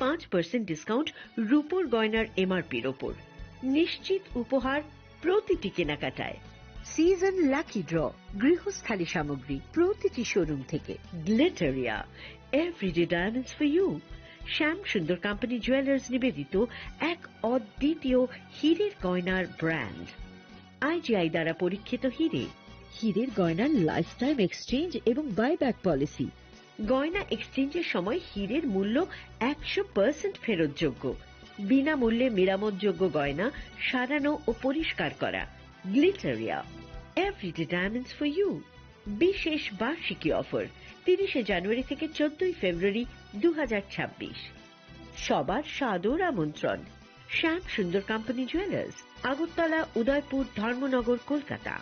5% discount রূপোর গয়নার এমআরপির ওপর। নিশ্চিত উপহার প্রতিটি কেনাকাটায়। সিজন লাকি ড্র গৃহস্থালী সামগ্রী প্রতিটি শোরুম থেকে। Glitteria everyday diamonds for you. Shyam Sundar company jewellers নিবেদিত এক অদ্বিতীয় হীরের গয়নার ব্র্যান্ড। আইজিআই দ্বারা পরীক্ষিত হীরে। হীরের গয়নার লাইফ টাইম এক্সচেঞ্জ এবং বাইব্যাক পলিসি। গয়না এক্সচেঞ্জের সময় হীরের মূল্য 100% ফেরতযোগ্য। বিনামূল্যে মেরামতযোগ্য গয়না সারানো ও পরিষ্কার করা। Glitteria everyday diamonds for you. বিশেষ বার্ষিকী অফার 30 জানুয়ারি থেকে 14 ফেব্রুয়ারি 2026। সবার সাদর আমন্ত্রণ। শ্যাম Sundar company jewellers, Agartala, Udaipur, Dharmanagar, Kolkata.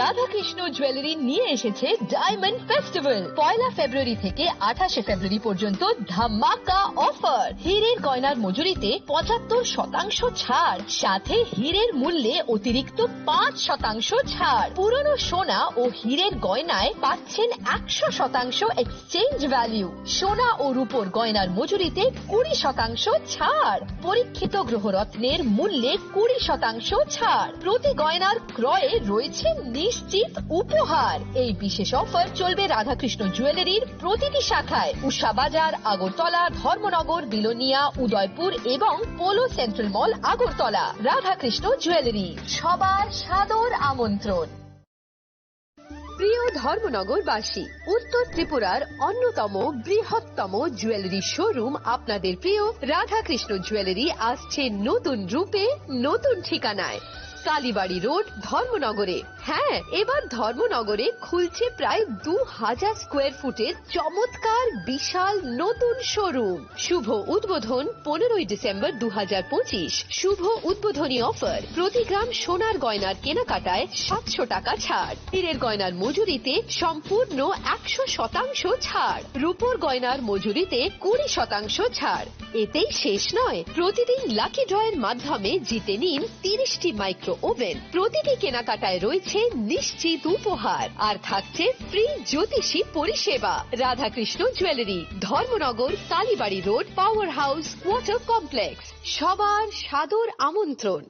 Radhakrishna jewellery নিয়ে এসেছে ডায়মন্ড ফেস্টিভ্যাল। 1 ফেব্রুয়ারি থেকে 28 ফেব্রুয়ারি পর্যন্ত ধামাকা অফার। হীরের গয়নার মজুরিতে 75% ছাড়, সাথে হীরের মূল্যে অতিরিক্ত 5% ছাড়। পুরনো সোনা ও হীরের গয়নায় পাচ্ছেন 100% এক্সচেঞ্জ ভ্যালু। সোনা ও রূপোর গয়নার মজুরিতে 20% ছাড়। পরীক্ষিত গ্রহরত্নের মূল্যে 20% ছাড়। প্রতি গয়নার ক্রয়ে রয়েছে নিশ্চিত উপহার। এই বিশেষ অফার চলবে রাধাকৃষ্ণ জুয়েলারির প্রতিটি শাখায়, উষা বাজার, আগরতলা, ধর্মনগর, বিলোনিয়া, উদয়পুর এবং পোলো সেন্ট্রাল মল, আগরতলা। রাধাকৃষ্ণ জুয়েলারি, সবার সাদর আমন্ত্রণ। প্রিয় ধর্মনগরবাসী, উত্তর ত্রিপুরার অন্যতম বৃহত্তম জুয়েলারি শোরুম আপনাদের প্রিয় রাধাকৃষ্ণ জুয়েলারি আসছে নতুন রূপে, নতুন ঠিকানায়। কালীবাড়ি রোড, ধর্মনগরে। হ্যাঁ, এবার ধর্মনগরে খুলছে প্রায় 2000 স্কোয়ার ফুটের চমৎকার বিশাল নতুন শোরুম। শুভ উদ্বোধন 15 ডিসেম্বর 2025। শুভ উদ্বোধনী অফার, প্রতি গ্রাম সোনার গয়নার কেনাকাটায় 700 টাকা ছাড়। হীরের গয়নার মজুরিতে সম্পূর্ণ 100% ছাড়। রূপোর গয়নার মজুরিতে 20% ছাড়। এতেই শেষ নয়, প্রতিদিন লাকি ড্রয়ের মাধ্যমে জিতে নিন 30টি মাইক্রো ওভেন। প্রতিটি কেনাকাটায় রয়েছে নিশ্চিত উপহার, আর থাকছে ফ্রি জ্যোতিষী পরিষেবা। Radhakrishna jewellery, Dharmanagar, Kalibari road, power house, water complex. সবার সাদর আমন্ত্রণ।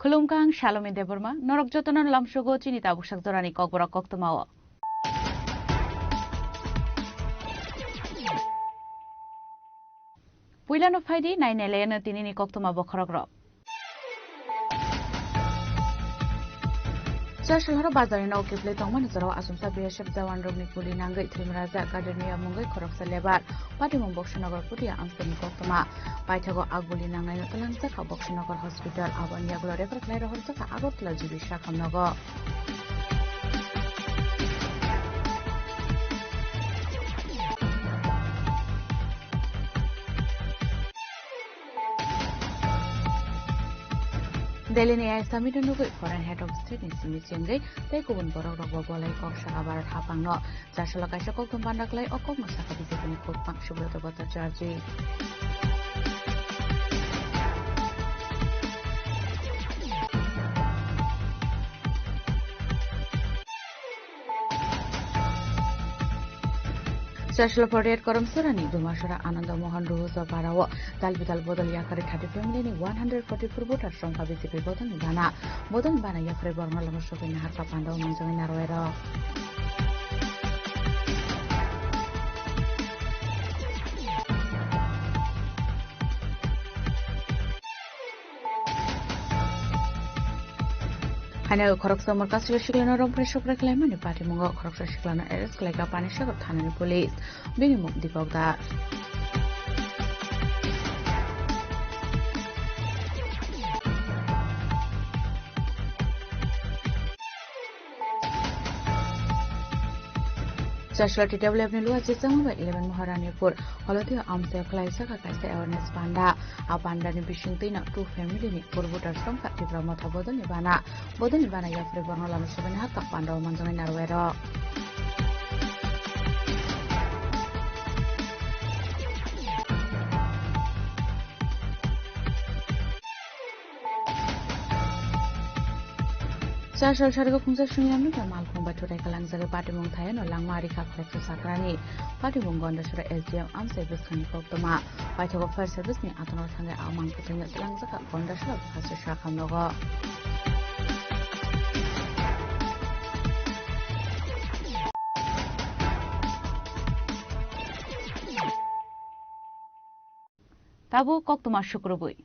Khulumkang Shalom Deborma, Norok Jotonan Lamshogo Chinita Bushak Dorani Kokbora Koktomawa. Puilano Faidi, 9 Elena Tinini Koktoma Bokrogro. Sashalhara Bazari no Kiple Toman Zoro Asumsa Bishop Zawan Romni Pulinanga Trimraza Gardenia Mungai Koroksa Lebar, Patimum Bokshanagor Pudia Amsterdam Koktoma, Paitago Agulinanga Talansa Bokshanagor Hospital, Avania Gloria Claire Hortaka Agotla Jibisha Kamnago. Delinia Samidunugu foreign head of state in Simisengai, they go on Borog Bolai of Shakabarat Hapano, Sashalaka Shakok Bandaklay or Komasaka visiting Cook Pakshubu Bota Chargi. Social Portrait Koram Surani, Dumashara Ananda Mohan Ruhusa Parawa, Talbital Bodal Yakari 30 family, 144 voters from Kabisi Botan Bana, Bodan Bana Yakre Bornalamashok in Harka Panda, Manzo in Arwera. Hanya koroksa morkas siklana rompre sopra klaimani party mungo koroksa siklana eres klaika panisha thanani police bingi muk Deepak Das. Social TWF ni luar jisang ba 11 Maharanipur holoti amse klaisa ka kaisa awareness panda a panda ni bisingti na two family ni purbutar song ka diploma tha bodon ni bana ya fre borno lam seven ha ka panda manjang narwero Social Sharga Kungsa Shunyam ni Malkum Baturai Kalang Zaga Party Mung Thayan or Langmari Ka Koroksa Sakrani Party Mung Gonda Shura LGM Am Service Kani Koktoma Party of Fire Service ni Atonor Thanga Amang Kutanya Lang Zaga Gonda Shura Khasa Shakam Logo Tabu Koktoma Shukrubui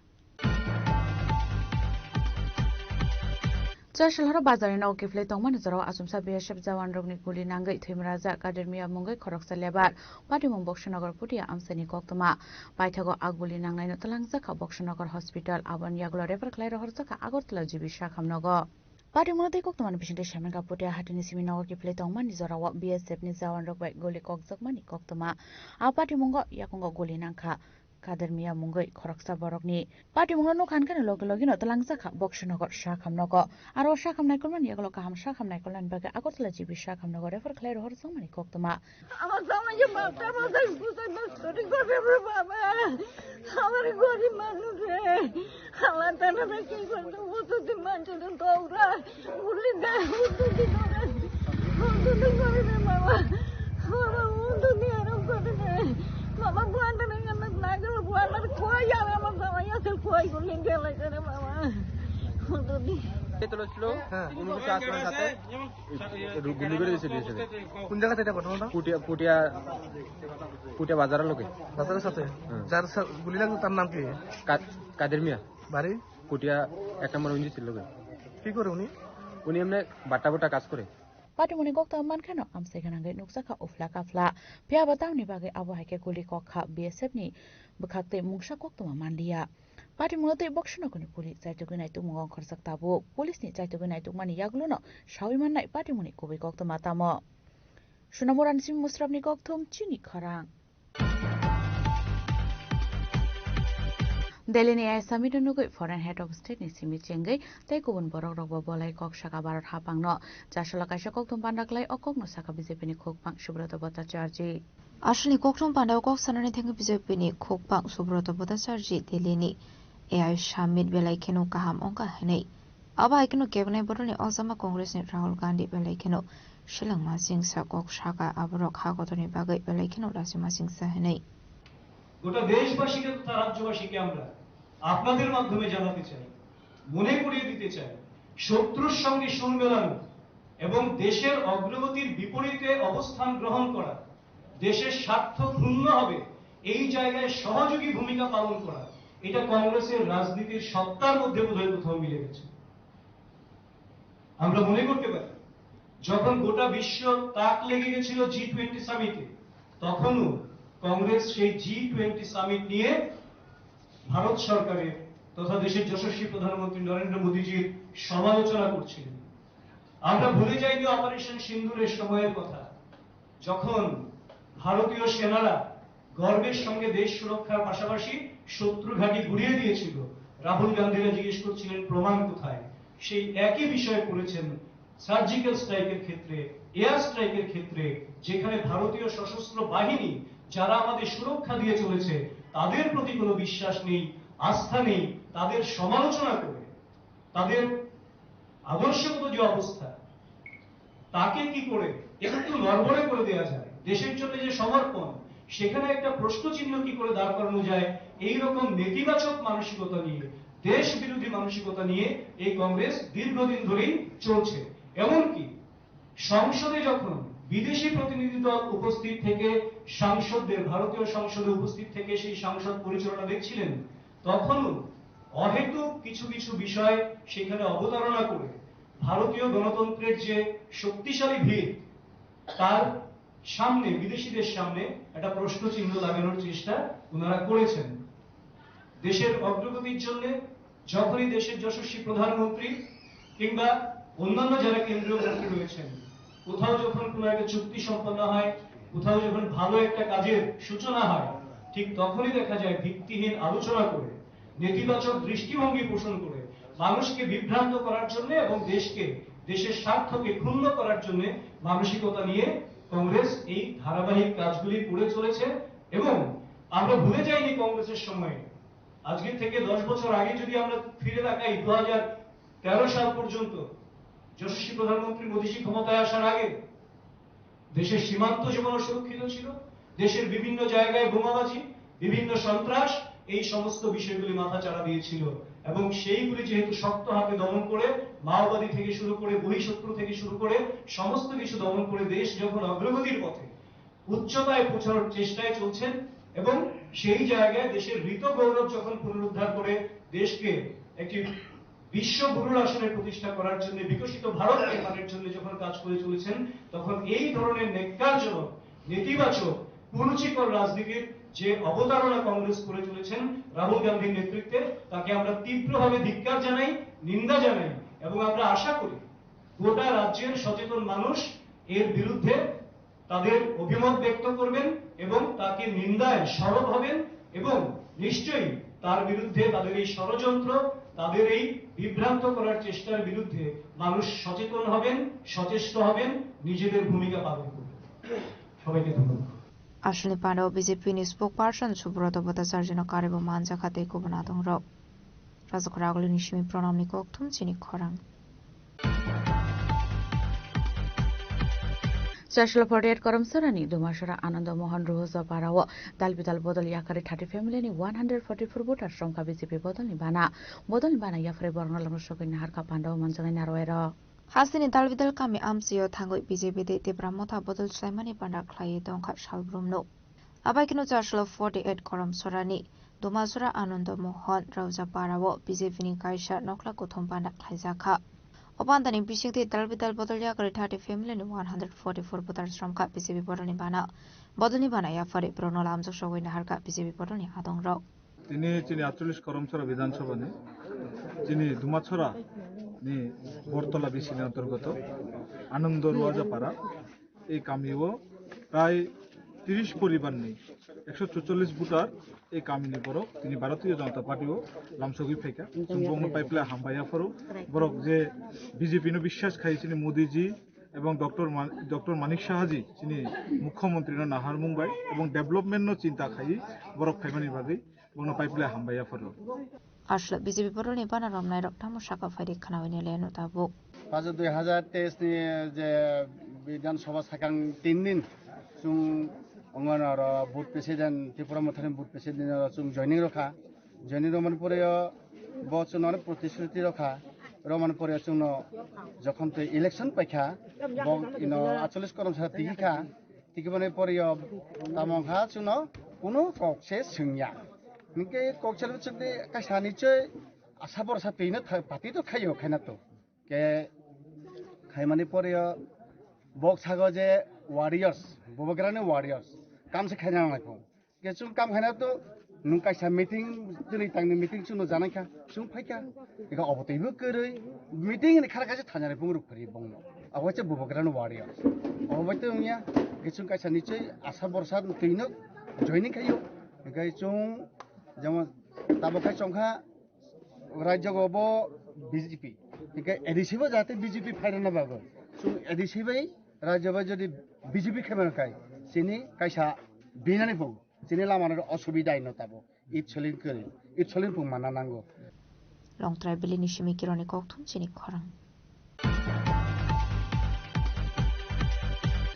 Social Bazar na okifle tongman zaro asumsa BSF Jawan Rogni Kuli Nangai Thimraja Academy Mungai Koroksa Lebar Party Mung Bokshanagor Putia Amsani Koktoma Paithago Aguli Nangai Notalangza Ka Bokshanagor Hospital Aban Yaglo Refer Klaira Horsaka Agortla Jibi Shakamnogo Party Mungai Koktoma Bishinte Shamanka Putia Hatini Simino okifle tongman zaro BSF ni Jawan Rogbai Goli Kokzakmani Koktoma A Party Mungo Yakongo Guli Nangka Kadermia Mungai Koroksa Borokni Party Mungo Kankan Login Talangza Ka Bokshanagor Shakamnogo Aro Shakam Naikon Yaglo Kaham Shakam Naikolan Baga Agotla Jibi Shakam Nogo Refer Claire Horsomani Koktoma Mama buat dengan naga buat nak kuah ya mama sama ya sel kuah itu lingkar lagi ada mama. Untuk ni. Itu loh slow. Ini kita asal sate. Guli guli di sini. কোন জায়গা থেকে ঘটনাটা পুটিয়া বাজারের লোকে বাজারের সাথে যার গুলি লাগলো তার নাম কি কাদের মিয়া বাড়ি পুটিয়া 1 নম্বর 29 ছিল লোকে কি করে উনি এমনি বাটা কাজ করে Party Muni Kokta Man Kano Amse Kananga Nuksaka Ufla Kafla Pia Batang ni Bage Abu Hake Kuli Kokha BSF ni Bukakte Mungsha Koktuma Mandia Party Munote Bokshano Kuni Puli Zaitugunai to Mong Korsak Tabu Police ni Zaitugunai to Mani Yagluno Shawiman Night Party Muni Kubi Kokta Matamo Shunamuran Sim Musrabni Koktum Chini Karang Delhi ni Summit Nugui Foreign Head of State ni Simi Chengai Taikubun Borok Robo Bolai Kok Shaka Barat Hapangno Jashala Kaisha Koktum Pandaklai Okok no Saka BJP ni Kokpang Subrata Bhattacharjee Ashli Koktum Panda Okok Sanani Thang BJP ni Kokpang Subrata Bhattacharjee Delhi ni AI Summit Belai Kenu Kaham Onka Henei Aba Ikenu Cabinet Boroni Osama Congress ni Rahul Gandhi Belai Kenu Shilang Masing Sa Kok Shaka Abrok Hagotoni Bagai Belai Kenu Rasima Singh Sa Henei গোটা দেশবাসীকে তথা রাজ্যবাসীকে আমরা আপনাদের মাধ্যমে জানাতে চাই মনে করিয়ে দিতে চাই শত্রুর সঙ্গে সুর মেলানো এবং দেশের অগ্রগতির বিপরীতে অবস্থান গ্রহণ করা দেশের স্বার্থ ক্ষুণ্ণ হবে এই জায়গায় সহযোগী ভূমিকা পালন করা এটা কংগ্রেসের রাজনীতির সত্তার মধ্যে বোধহয় কোথাও মিলে গেছে আমরা মনে করতে পারি যখন গোটা বিশ্ব তাক লেগে গেছিল G20 সামিটে তখনও কংগ্রেস সেই G20 সামিট নিয়ে ভারত সরকারের তথা দেশের যশস্বী প্রধানমন্ত্রী নরেন্দ্র মোদীজির সমালোচনা করছিলেন আমরা ভুলে যাইনি অপারেশন সিন্দুরের সময়ের কথা যখন ভারতীয় সেনারা গর্বের সঙ্গে দেশ সুরক্ষার পাশাপাশি শত্রু ঘাঁটি গুড়িয়ে দিয়েছিল রাহুল গান্ধীরা জিজ্ঞেস করছিলেন প্রমাণ কোথায় সেই একই বিষয় করেছেন সার্জিক্যাল স্ট্রাইকের ক্ষেত্রে এয়ার স্ট্রাইকের ক্ষেত্রে যেখানে ভারতীয় সশস্ত্র বাহিনী যারা আমাদের সুরক্ষা দিয়ে চলেছে তাদের প্রতি কোনো বিশ্বাস নেই আস্থা নেই তাদের সমালোচনা করে তাদের আদর্শগত যে অবস্থা তাকে কি করে একটু নড়বড়ে করে দেওয়া যায় দেশের জন্য যে সমর্পণ সেখানে একটা প্রশ্ন চিহ্ন কি করে দাঁড় করানো যায় এই রকম নেতিবাচক মানসিকতা নিয়ে দেশ বিরোধী মানসিকতা নিয়ে এই কংগ্রেস দীর্ঘদিন ধরেই চলছে এমনকি সংসদে যখন বিদেশি প্রতিনিধি দল উপস্থিত থেকে সাংসদদের ভারতীয় সংসদে উপস্থিত থেকে সেই সংসদ পরিচালনা দেখছিলেন তখনও অহেতুক কিছু বিষয় সেখানে অবতারণা করে ভারতীয় গণতন্ত্রের যে শক্তিশালী ভিত তার সামনে বিদেশিদের সামনে একটা প্রশ্ন চিহ্ন লাগানোর চেষ্টা ওনারা করেছেন। দেশের অগ্রগতির জন্য যখনই দেশের যশস্বী প্রধানমন্ত্রী কিংবা অন্যান্য যারা কেন্দ্রীয় মন্ত্রী রয়েছেন কোথাও যখন কোনো একটা চুক্তি সম্পন্ন হয়, কোথাও যখন ভালো একটা কাজের সূচনা হয়, ঠিক তখনই দেখা যায় ভিত্তিহীন আলোচনা করে, নেতিবাচক দৃষ্টিভঙ্গি পোষণ করে, মানুষকে বিভ্রান্ত করার জন্য এবং দেশের স্বার্থকে ক্ষুণ্ণ করার জন্য মানসিকতা নিয়ে কংগ্রেস এই ধারাবাহিক কাজগুলি করে চলেছে। এবং আমরা ভুলে যাইনি কংগ্রেসের সময়ে, আজকে থেকে 10 বছর আগে যদি আমরা ফিরে তাকাই 2013 সাল পর্যন্ত, যশস্বী প্রধানমন্ত্রী মোদীজি ক্ষমতায় আসার আগে দেশের সীমান্ত যেমন সুরক্ষিত ছিল, দেশের বিভিন্ন জায়গায় বোমাবাজি, বিভিন্ন সন্ত্রাস, এই সমস্ত বিষয়গুলি মাথাচাড়া দিয়েছিল। এবং সেইগুলি যেহেতু শক্ত হাতে দমন করে, মাওবাদী থেকে শুরু করে বহিঃশত্রু থেকে শুরু করে সমস্ত কিছু দমন করে দেশ যখন অগ্রগতির পথে উচ্চতায় পৌঁছানোর চেষ্টায় চলছেন, এবং সেই জায়গায় দেশের ঋত গৌরব যখন পুনরুদ্ধার করে দেশকে একটি বিশ্ব গুরুর আসনে প্রতিষ্ঠা করার জন্য, বিকশিত ভারত নির্মাণের জন্য যখন কাজ করে চলেছেন, তখন এই ধরনের নেককারজনক, নেতিবাচক, কুরুচিকর রাজনীতির যে অবতারণা কংগ্রেস করে চলেছেন রাহুল গান্ধীর নেতৃত্বে, তাকে আমরা তীব্রভাবে ধিক্কার জানাই, নিন্দা জানাই। এবং আমরা আশা করি গোটা রাজ্যের সচেতন মানুষ এর বিরুদ্ধে তাদের অভিমত ব্যক্ত করবেন এবং তাকে নিন্দায় সরব হবেন, এবং নিশ্চয়ই তার বিরুদ্ধে তাদের এই ষড়যন্ত্র, তাদের এই বিভ্রান্ত করার চেষ্টার বিরুদ্ধে মানুষ সচেতন হবেন, সচেষ্ট হবেন, নিজেদের ভূমিকা পালন করবেন। সবাইকে ধন্যবাদ। আসলে পাণ্ডব বিজেপি নি স্পোকপারসন সুব্রত ভট্টাচার্য কারেবো মানজাখাতে কুবনাদং রক রাজখরাগলি নিশিমি প্রণামনি ককথুম চিনি খরাং Special Portrait Karamsarani, Dumashara Ananda Mohan Rosa Parawa, Dalbidal Bodal Yakari 30 family, 144 voters from KBCP Bodal Nibana Yafre Bornalam Shokin Harka Panda Manjana Naroera. Hasini dalbidal kami amsiyo thangoi BJP de Tebramota Bodal Saimani Panda Clay Donka Shalbrumno. Abakino Jashlo 48 Karamsarani, Dumasura Ananda Mohan Rosa Parawa, BJP ni Kaisha Nokla Kotom Panda Klaizaka. Opandani Bishik Dalbidal Bodal Yakari 30 family, 144 voters from BJP Bodal Nibana. Bodal Nibana Yafari Pronolam Showin Harka BJP Bodal Adong Rock. তিনি 48 করমছড়া বিধানসভা নে যিনি দুমাছড়া নি বরতলা বিসিনি অন্তর্গত আনন্দ রোয়াজাপাড়া এই কামিও প্রায় 30 পরিবার নেই 144 ভোটার এই কামিনি বরক তিনি ভারতীয় জনতা পার্টিও লামসগি ফেকা সুবং পাইপলা হামবায়া ফরো বরক যে বিজেপি নো বিশ্বাস খাইছিনি মোদিজি এবং ডক্টর মানিক সাহাজি যিনি মুখ্যমন্ত্রী নাহার মুম্বাই এবং ডেভেলপমেন্ট নো চিন্তা খাই বরক ফাইমানি বাগৈ বং পাইপলা হামবায়া ফরো Ashla BJP Bodal Nibana Ramnai Roktamo Shaka Faidi Kanawini Leno Tabuk. 2023 ni je বিধানসভা সাকাং 3 দিন সুং অঙ্গনার বুথ প্রেসিডেন্ট ত্রিপুরা মথানি বুথ প্রেসিডেন্ট সুং জয়নিং রমান পরে বচনর প্রতিশ্রুতি রখা রমান পরে সুং যখন তো ইলেকশন পাইখা বং ইনো 48 করমছড়া টিকিখা টিকিবনে পরে তামংখা সুং কোনো ককসে সিংয়া নিকে ককসেল চুদি কাইসা নিচয় আশা বরসা পেইনো পাতি তো খাইও খাইনা তো কে খাইমানি পরে বক সাগো যে ওয়ারিয়ার্স ববগ্রানি ওয়ারিয়ার্স কাম সে খাইনা নাইখো কে সুং কাম খাইনা তো নুং কাইসা মিটিং দিनै तांनि মিটিং सुनो जानायखा सुं फाइखा एका अबतैबो करै मिटिं नि खारा खासे थानानै बुंरु फरि बंनो अबचे बबग्रानि वारियार्स अबैते उनिया के सुं काइसा निचय आशा बरसा तैनो जयनिं खायो एकाय सुं যেমন তাবখাই সংখ্যা রাজ্যগব বিজেপি একে এডিসিবো যাতে বিজেপি ফাইরা না বাবো সুং এডিসিবাই রাজ্যবাই যদি বিজেপি খেমেন খাই সিনি কাইসা বিনানি পং সিনি লামানের অসুবিধাই ন তাবো ইটছলিন পং মানা নাঙ্গো Longtrai Bili Nishimi Kironi Koktum Chini Korang.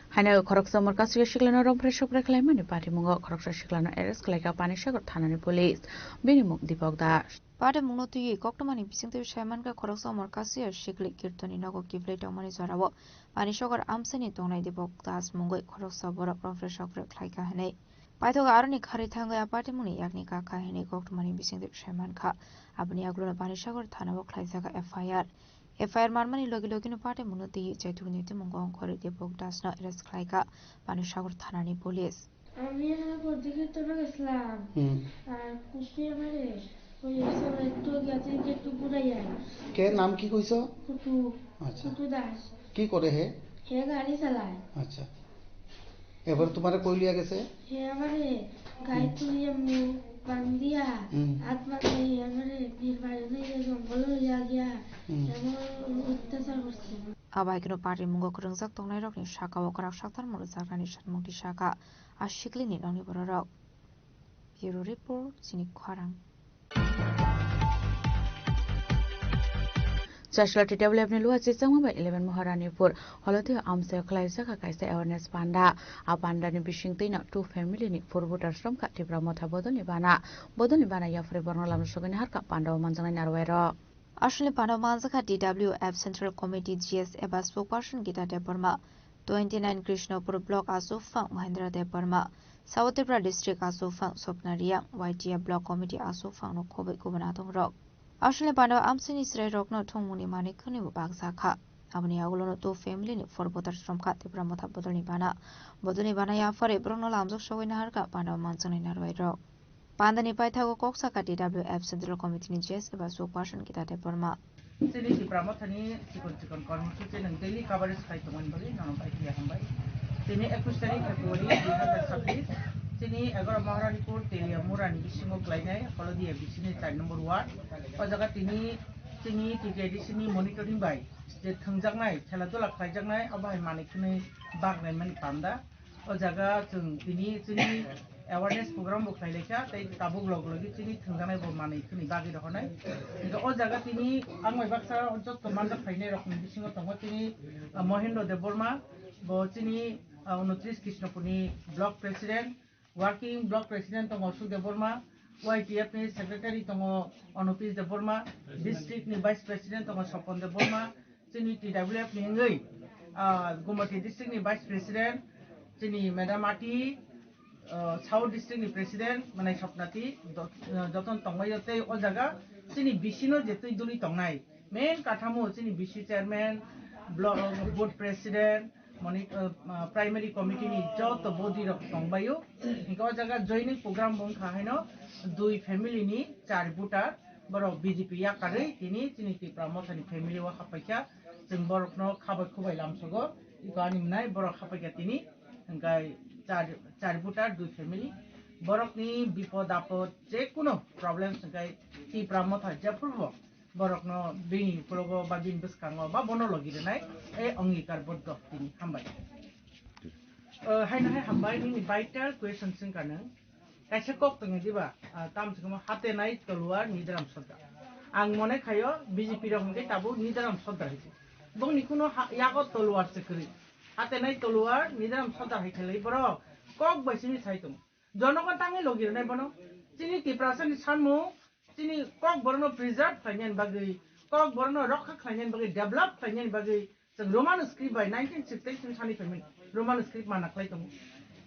Hanya koroksa markasiya shiklana rompre shopre klaimani pati mungo koroksa shiklana eres klaika panishagar thanani police bini muk Dipok Das. Pada mungno tuyi koktomani bisingte shaiman ka koroksa markasiya shikli kirtoni nago kifle tamani zarawo panishagar amseni tongnai Dipok Das mungo koroksa borak rompre shopre klaika hanai. Paithoga aroni khari thanga ya pati muni yakni ka hanai koktomani bisingte shaiman ka abni aglona panishagar thanawo klaisa ka FIR FIR marmani logi party munoti jaitukni timongong khori debok dasna arrest khlaika Panusagar thanani police আমি পরদিকে তোরা গেছিলাম আর কুকুর আমারে ওই সবাই তো গেছে যে টুকুরাইয়া কে নাম কি কইছো কুটু আচ্ছা কুটু দাস কি করে হে গাড়ি চালায় আচ্ছা এবার তোমারে কই লিয়া গেছে হে আমারে গাড়ি তুলিয়া মুখ বান্ধিয়া হাত বাঁধাই আমারে বীর বাড়ি নিয়ে জঙ্গল লিয়া গিয়া এমন অত্যাচার করছে abaikino party mungo kurungjak tongnai rokni shaka wakarak saktar muru jagrani sanmukti shaka ashiklini nongni bororok Bureau Report Chini Khwarang Chashla TWF ni luwa chechang ba 11 Maharanipur holoti amse khlaisa ka kaisa awareness panda a panda ni bishing teina two family ni forward ashram ka tibra motha bodoni bana ya fre bornolam sogani har ka panda manjangai narwairo আসলে পানমানজাকা DWF Central Committee GS এবা spokesperson Gita Debarma 29 Krishnapur Block Asufang Mahendra Debarma South Tripura District Asufang Sopnaria YTF Block Committee Asufang no Kobe Gubernatong Rock আসলে পানবা আমসিনি স্রে রকনো থংমুনি মানে খনি বাগজাখা abani agulono to family ni forbotar stromkha Tripura motha bodoni bana ya fare brongno lamjok sogoina harka panda manjani narwairo Pandani Paithago Koksaka DWF Central Committee ni GS eba spokesperson Gita Debarma Sini Tripura mothani cikon kর্মসূচি nang daily coverage khai tongon bagi nang bai kia hambai Sini 21 tarik February 2026 Sini 11 Maharanipur Telia Murani bisingo klainai holodia bisini 4 number ward o jaga sini TKD sini monitoring bai je thangjaknai kheladula khlaijaknai abai manikni bagnai mani panda o jaga sini awareness program bo khlailekha tai tabuk loglogi chini thangjanai bo manai khini bagi rohonai inga o jaga tini angmai baksa jotto manjak khainai rokhni bisingo tongo tini Mohendra Debarma bo chini 29 Krishnapurni block president working block president tongo Ashok Debarma YTF ni secretary tongo Anupis Debarma district ni vice president tongo Sopon Debarma chini TWF ni ngei Gumati district ni vice president chini Madam Ati South District ni President manai Sapnati joton tongbayote o jaga chini bisino jetoi duli tongnai main kathamo chini BC chairman block board president primary committee ni joto body rok tongbayo inka o jaga joining program bong khahaino dui family ni 4 voter borok BJP yakarei tini chini Tripura mothani family wa khapaikha jeng borokno khabai lamsogo ikani mnai borok khapaikha tini engai 4 voter 2 family borok ni bipod apod je kuno problem sangai Tripura motha japurbo borok no bini progo ba bin biskango ba bono logi renai e angikar boddo tini hambai haina hambai ni vital question singkana kaisa kok tong diba tam singmo hate nai toluar nidaram sodda ang mone khayo BJP rok ngai tabu nidaram sodda hise bong ni kuno yago toluar sekri hate nai toluar nidaram sodda haikhelei borok kok baisini saitung jonogon tangai logi renai bono chini Tripura ni sanmu chini kok borno preserve khlainain bagi kok borno rokha khlainain bagi develop khlainain bagi Roman script by 1960 sani payment Roman script mana khlai tung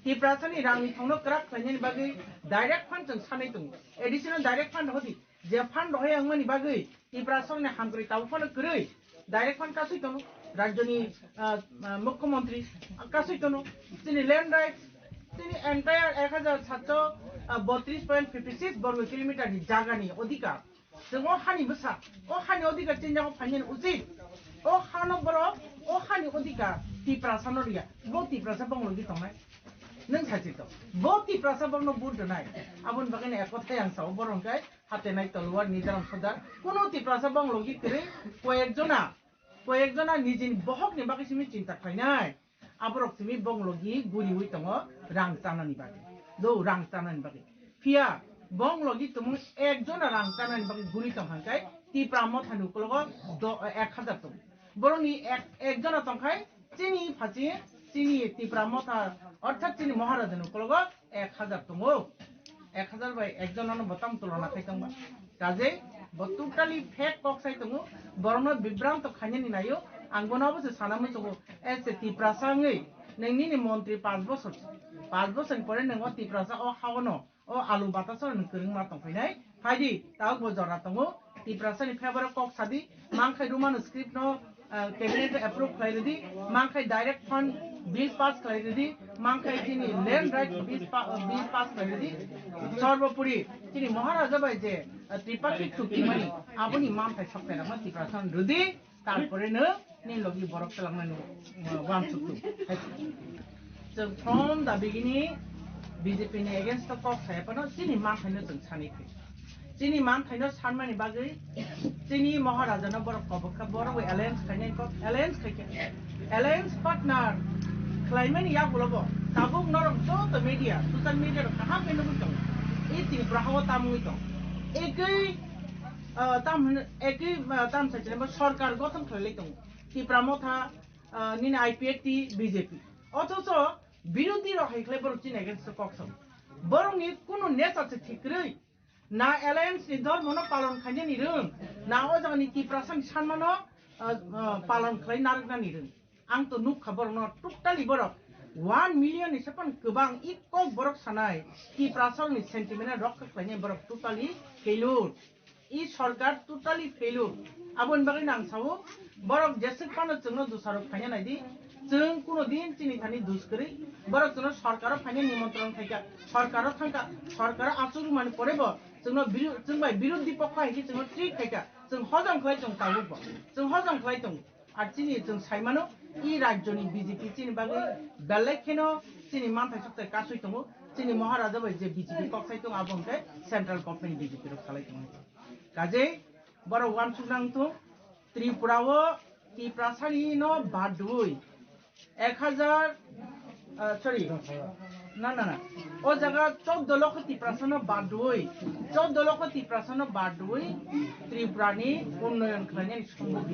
Tripura ni rangni thongno krak khlainain bagi direct fund jeng sanai tung additional direct fund hodi je fund hoy angmani bagi Tripura ni hamkri taw fund krei direct fund kasui tono rajyoni mukhyamantri kasui tono chini land rights chini entire 1732.56 বর্গ kilometre ni জায়গানি অধিকার जों हानि बसा ओ हानि अधिकार चिन्जाखौ फाइनेन उचित ओ हानो बरो ओ हानि अधिकार Tripura sanoria bo Tripura banglogi tongnai nang sajiत bo Tripura bangno budonai abon bagene ekothay ang sao borongkai hatenai tolwar nidaram sodar kono Tripura banglogi kere কয়েকজনা নিজেনি বহক ni bagi simi cinta khainai aborok simi banglogi guri hui tongo rang tanani bagi do rang tanani bagi Fia banglogi tumu ekjona rang tanani bagi guri tongkhai Tripura mothani ukologo 1000 tong boroni ekjona tongkhai chini phachi chini Tripura motha অর্থাৎ chini মহারাজন ukologo 1000 tongo 1000 bai ekjona botam tulona khaitongba kaje botutali fake kok sai tongo borno bibranto khainani nayo angbono bose sanamu tongo ese Tripura sangai nengni ni মন্ত্রী 5 বছর পরে নঙ্গ Tripura o hawono o alu batasor nengkering ma tongfainai haidi taw bojora tongo Tiprasani February Kok Sadi, Mankai Roman script no cabinet approve clarity, Mankai direct fund bill pass clarity, Mankai Tini land right bill pass clarity, Sorbopuri, Tini Maharaja by J, Tripaki Tuki money, Abuni Mankai Shopper, Tiprasan Rudi, Tarporino, Nilogi Borok Salamanu, one to two. So from the beginning, BJP against the Fox happened, Tini Mankai and Sanity. Sini man kaino sanmani bagai sini maharaja na borok kobaka borok alliance kaino ko alliance partner climate ya gulobo tabuk norok to media social media kaha kaino butong iti brahawa tamu ito ekai tam sajene ba sarkar gotong khlai tong ti pramotha nina IPT BJP অথচ বিরোধী রহাই khlai borok chin against koksom borok ni kuno nesa se thikrei na alliance ni ধর্ম ন পালন খাইনে নিরুন না ও জানি কি প্রাসং সম্মান পালন খাই নারগনা নিরুন আং তো নুক খবর ন টোটালি বরক 1 মিলিয়ন হিসাবন গোবাং ইকক বরক সানাই কি প্রাসং ni সেন্টিমেন্ট রক্ষা খাইনে বরক টোটালি ফেলুর ই সরকার টোটালি ফেলুর আবন বাগৈ নাং সাও বরক জেসে পানো জন্য দুসারক খাইনে নাইদি जों কোনো দিন চিনি থানি দুষ্করি বরক जों সরকারও ফাইনে নিমন্ত্রণ থাকা সরকারও থাকা সরকার আচুর মানে পড়েব जों बाय বিরোধী পক্ষ আইকি जों ট্রিট থাকা जों হজম খাই जों তাবুব जों হজম খাই दं আর চিনি जों সাইমানো ই রাজ্যনি বিজেপি চিনি বাগৈ বেলেগখেনো চিনি মানথাই সপ্তাহে কাছই দङ চিনি মহারাজা বাই যে বিজেপি পক্ষাই दङ আবংকে সেন্ট্রাল গভর্নমেন্ট বিজেপি র খালাই दङ কাজে বড় ওয়ান সুনাং তো ত্রিপুরাও কি প্রাসানি ন বাদুই 1000 সরি না ও জায়গা 14 লক্ষ ত্রিপ্রাসন বাদুই 14 লক্ষ ত্রিপ্রাসন বাদুই ত্রিপুরানি উন্নয়ন খাইনে সম্ভব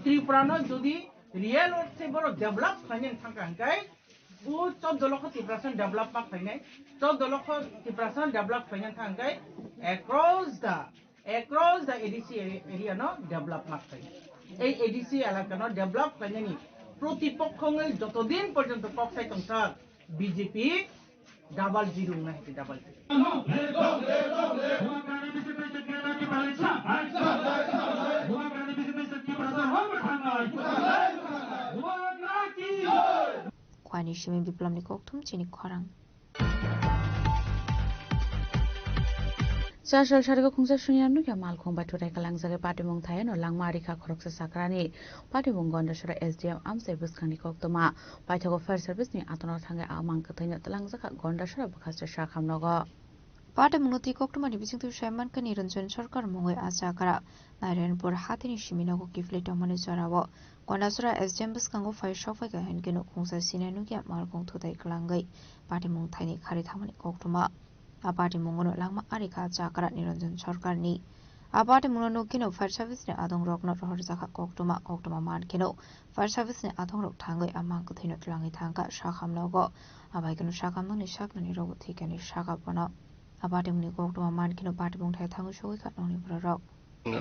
ত্রিপুরানো যদি রিয়েল অর্থে বড় ডেভেলপ খাইনে থাকাঙ্কাই ও 14 লক্ষ ত্রিপ্রাসন ডেভেলপ মা খাইনে 14 লক্ষ ত্রিপ্রাসন ডেভেলপ খাইনে থাকাঙ্কাই across the ADC area no develop মা খাইনে এই ADC এলাকা no develop খাইনে নি প্রতিপক্ষের যতদিন পর্যন্ত পক্ষাই তংসা বিজেপি ডাবল জিরো না হতে double kwani shimi biplam ni kokthum chini khorang Sasal sarga khungsa sunianu kya mal khong ba thurai kalang jage party mong thaya no langma rikha khoroksa sakrani party mong gonda sura SDM am service khangni koktoma paithago fire service ni atona thanga amang kathaina talang jaka gonda sura bakhasta sha khamnogo party munoti koktoma ni bising tu shaiman ka niranjan sarkar mongoi acha kara narayanpur hatini shiminago kifle tamane jarawo gonda sura SDM bus kango fire shofai ka henkeno khungsa sinanu kya mal khong thutai kalangai party mong thaini khari thamani koktoma Aparte mungono langma arika chakara niranjan sarkar ni aparte mungono kino fire service ne adong rok no rohor jaka koktoma man kino fire service ne adong rok thangai amang ko thino tlangi thangka shakham logo abai kino shakham ni shakna ni rogo thikani shaka bana aparte muni koktoma man kino party mung thai thangu shoi ka noni rok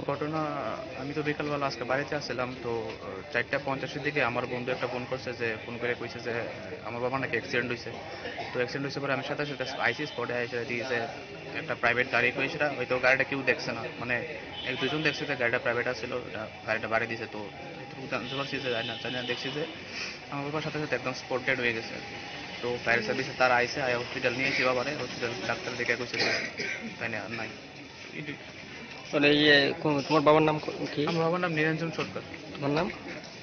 ঘটনা আমি তো বিকালবেলা আজকে বাড়িতে আসছিলাম তো 4:50 দিকে আমার বন্ধু একটা ফোন করছে যে ফোন করে কইছে যে আমার বাবার নাকি অ্যাক্সিডেন্ট হয়েছে তো অ্যাক্সিডেন্ট হয়েছে পরে আমি সাথে সাথে আইসি স্পটে এসে দিয়েছে একটা প্রাইভেট গাড়ি কইছিল হয়তো গাড়িটা কেউ দেখছে না মানে এক দুজন দেখছে যে গাড়িটা প্রাইভেট আসছিল গাড়িটা বাড়ি দিয়েছে তো জানতে পারছি যে দেখছি যে আমার বাবার সাথে সাথে একদম স্পট ডেড হয়ে গেছে তো ফায়ার সার্ভিসে তারা আইসে হসপিটাল নিয়েছি বাবারে হসপিটাল ডাক্তার দেখে কইছে যে তাই না নাই মানে ইয়ে তোমার বাবার নাম কি? আমার বাবার নাম নিরঞ্জন সরকার। তোমার নাম?